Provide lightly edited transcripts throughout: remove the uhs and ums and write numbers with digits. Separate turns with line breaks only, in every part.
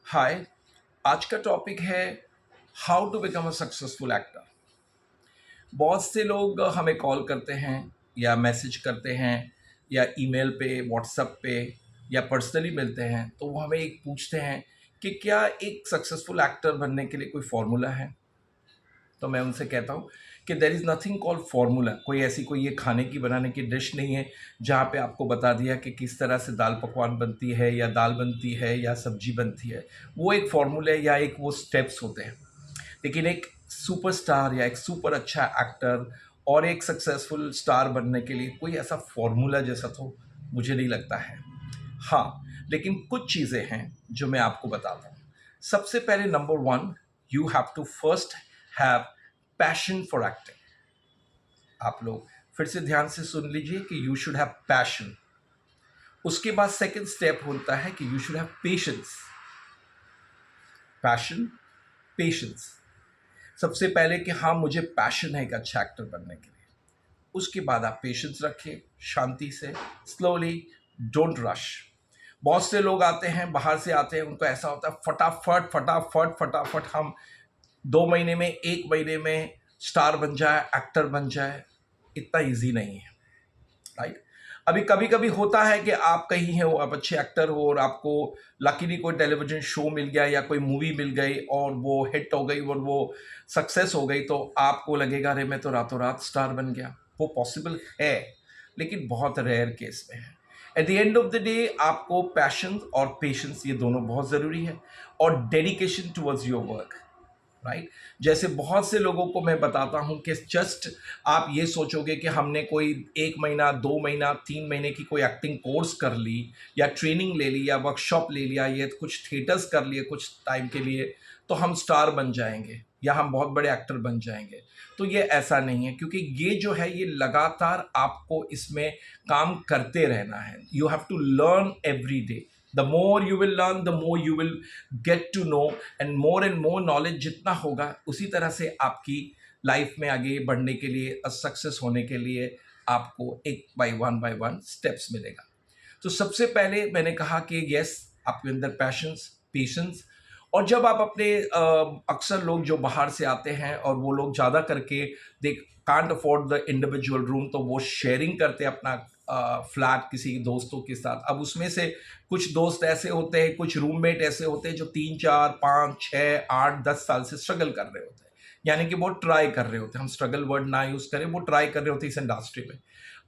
हाय। आज का टॉपिक है how to become a successful actor. बहुत से लोग हमें कॉल करते हैं या मैसेज करते हैं या ईमेल पे, व्हाट्सएप पे या पर्सनली मिलते हैं, तो वो हमें एक पूछते हैं कि क्या एक सक्सेसफुल एक्टर बनने के लिए कोई फॉर्मूला है। तो मैं उनसे कहता हूँ कि there is nothing called formula. कोई ऐसी कोई ये खाने की बनाने की डिश नहीं है जहाँ पे आपको बता दिया कि किस तरह से दाल पकवान बनती है या दाल बनती है या सब्जी बनती है। वो एक फार्मूला या एक वो स्टेप्स होते हैं। लेकिन एक सुपरस्टार या एक सुपर अच्छा एक्टर और एक सक्सेसफुल स्टार बनने के लिए कोई ऐसा फॉर्मूला जैसा तो मुझे नहीं लगता है। हाँ, लेकिन कुछ चीज़ें हैं जो मैं आपको बताता हूँ। सबसे पहले number one, you have to first have passion for acting. आप लोग फिर से ध्यान से सुन लीजिए कि यू शुड हैव पैशन। उसके बाद सेकंड स्टेप होता है कि you should have patience. Passion, patience. सबसे पहले कि हाँ, मुझे पैशन है एक अच्छा एक्टर बनने के लिए। उसके बाद आप पेशेंस रखिए, शांति से, स्लोली, डोंट रश। बहुत से लोग आते हैं, बाहर से आते हैं, उनको ऐसा होता है फटाफट फटाफट फटाफट हम 2 महीने में, 1 महीने में स्टार बन जाए, एक्टर बन जाए। इतना ईजी नहीं है, राइट। अभी कभी कभी होता है कि आप कहीं हो, आप अच्छे एक्टर हो और आपको लकीली कोई टेलीविजन शो मिल गया या कोई मूवी मिल गई और वो हिट हो गई और वो सक्सेस हो गई, तो आपको लगेगा अरे मैं तो रातों रात स्टार बन गया। वो पॉसिबल है, लेकिन बहुत रेयर केस में है। At the end of the day आपको पैशन और पेशेंस ये दोनों बहुत ज़रूरी है, और dedication towards your work, right. जैसे बहुत से लोगों को मैं बताता हूं कि जस्ट आप ये सोचोगे कि हमने कोई 1 महीना, 2 महीना, 3 महीने की कोई एक्टिंग कोर्स कर ली या ट्रेनिंग ले ली या वर्कशॉप ले लिया या कुछ थिएटर्स कर लिए कुछ टाइम के लिए, तो हम स्टार बन जाएंगे या हम बहुत बड़े एक्टर बन जाएंगे। तो ये ऐसा नहीं है, क्योंकि ये जो है ये लगातार आपको इसमें काम करते रहना है। You have to learn every day. The more you will learn, the more you will get to know, and more knowledge जितना होगा उसी तरह से आपकी लाइफ में आगे बढ़ने के लिए, सक्सेस होने के लिए आपको एक बाय वन स्टेप्स मिलेगा। तो सबसे पहले मैंने कहा कि यस, आपके अंदर पैशंस, पेशेंस। और जब आप अपने अक्सर लोग जो बाहर से आते हैं और वो लोग ज़्यादा करके they can't afford the individual room, तो वो शेयरिंग करते हैं अपना फ्लैट किसी दोस्तों के साथ। अब उसमें से कुछ दोस्त ऐसे होते हैं, कुछ रूममेट ऐसे होते हैं जो 3, 4, 5, 6, 8, 10 साल से स्ट्रगल कर रहे होते हैं, यानी कि वो ट्राई कर रहे होते हैं। हम स्ट्रगल वर्ड ना यूज़ करें, वो ट्राई कर रहे होते हैं इस इंडस्ट्री में।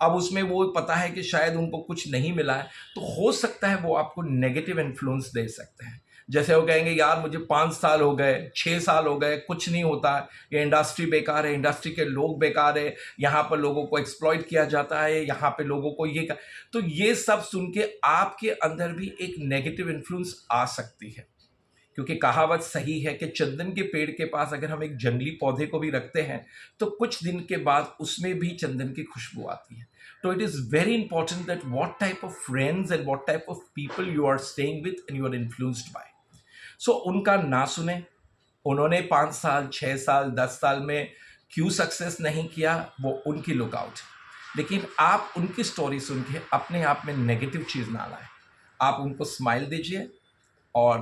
अब उसमें वो पता है कि शायद उनको कुछ नहीं मिला है, तो हो सकता है वो आपको नेगेटिव इन्फ्लुएंस दे सकते हैं। जैसे वो कहेंगे यार मुझे 5 साल हो गए, 6 साल हो गए, कुछ नहीं होता, ये इंडस्ट्री बेकार है, इंडस्ट्री के लोग बेकार है, यहाँ पर लोगों को एक्सप्लॉइट किया जाता है, यहाँ पे लोगों को तो ये सब सुन के आपके अंदर भी एक नेगेटिव इन्फ्लुएंस आ सकती है। क्योंकि कहावत सही है कि चंदन के पेड़ के पास अगर हम एक जंगली पौधे को भी रखते हैं, तो कुछ दिन के बाद उसमें भी चंदन की खुशबू आती है। तो it is very important that what type of friends and what type of people you are staying with and you are influenced by. So उनका ना सुने। उन्होंने 5 साल, 6 साल, 10 साल में क्यों सक्सेस नहीं किया, वो उनकी लुकआउट। लेकिन आप उनकी स्टोरी सुन के अपने आप में नेगेटिव चीज़ ना लाएं। आप उनको स्माइल दीजिए और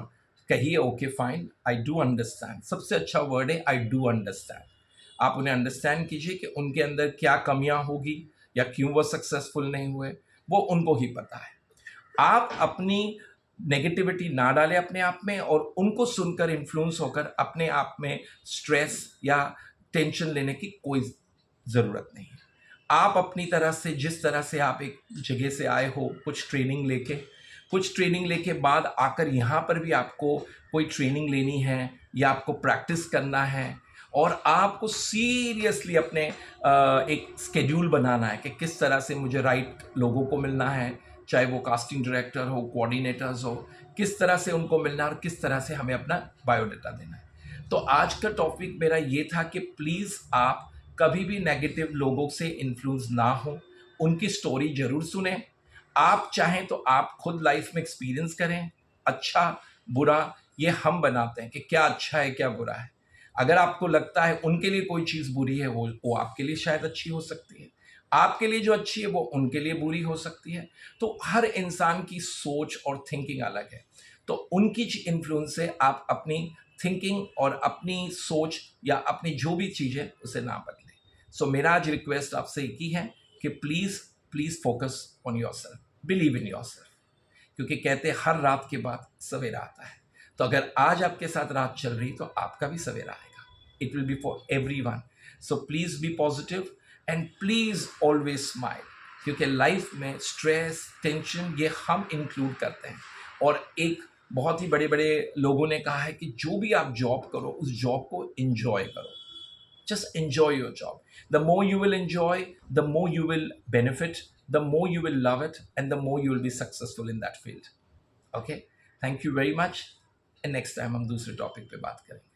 कहिए okay fine, I do understand. सबसे अच्छा वर्ड है आई डू अंडरस्टैंड। आप उन्हें अंडरस्टैंड कीजिए कि उनके अंदर क्या कमियां होगी या क्यों वो सक्सेसफुल नहीं हुए, वो उनको ही पता है। आप अपनी नेगेटिविटी ना डालें अपने आप में, और उनको सुनकर इन्फ्लुएंस होकर अपने आप में स्ट्रेस या टेंशन लेने की कोई ज़रूरत नहीं है। आप अपनी तरह से, जिस तरह से आप एक जगह से आए हो, कुछ ट्रेनिंग लेके बाद आकर यहाँ पर भी आपको कोई ट्रेनिंग लेनी है या आपको प्रैक्टिस करना है, और आपको सीरियसली अपने एक स्केड्यूल बनाना है कि किस तरह से मुझे राइट लोगों को मिलना है, चाहे वो कास्टिंग डायरेक्टर हो, कोऑर्डिनेटर्स हो, किस तरह से उनको मिलना है और किस तरह से हमें अपना बायोडाटा देना है। तो आज का टॉपिक मेरा ये था कि प्लीज़ आप कभी भी नेगेटिव लोगों से इन्फ्लुएंस ना हो, उनकी स्टोरी ज़रूर सुने। आप चाहें तो आप खुद लाइफ में एक्सपीरियंस करें, अच्छा बुरा ये हम बनाते हैं कि क्या अच्छा है क्या बुरा है। अगर आपको लगता है उनके लिए कोई चीज़ बुरी है, वो आपके लिए शायद अच्छी हो सकती है, आपके लिए जो अच्छी है वो उनके लिए बुरी हो सकती है। तो हर इंसान की सोच और थिंकिंग अलग है। तो उनकी इन्फ्लुएंस से आप अपनी थिंकिंग और अपनी सोच या अपनी जो भी चीज़ है उसे ना बदलें। सो मेरा आज रिक्वेस्ट आपसे एक ही है कि please please focus on your self, believe in your self, क्योंकि कहते हैं हर रात के बाद सवेरा आता है। तो अगर आज आपके साथ रात चल रही तो आपका भी सवेरा आएगा। It will be for every one. So please be positive and please always smile, क्योंकि लाइफ में स्ट्रेस टेंशन ये हम इंक्लूड करते हैं। और एक बहुत ही बड़े बड़े लोगों ने कहा है कि जो भी आप जॉब करो उस जॉब को इंजॉय करो। just enjoy your job. The more you will enjoy, the more you will benefit, the more you will love it, and the more you will be successful in that field. Okay, thank you very much, and next time हम दूसरे topic पे बात करेंगे।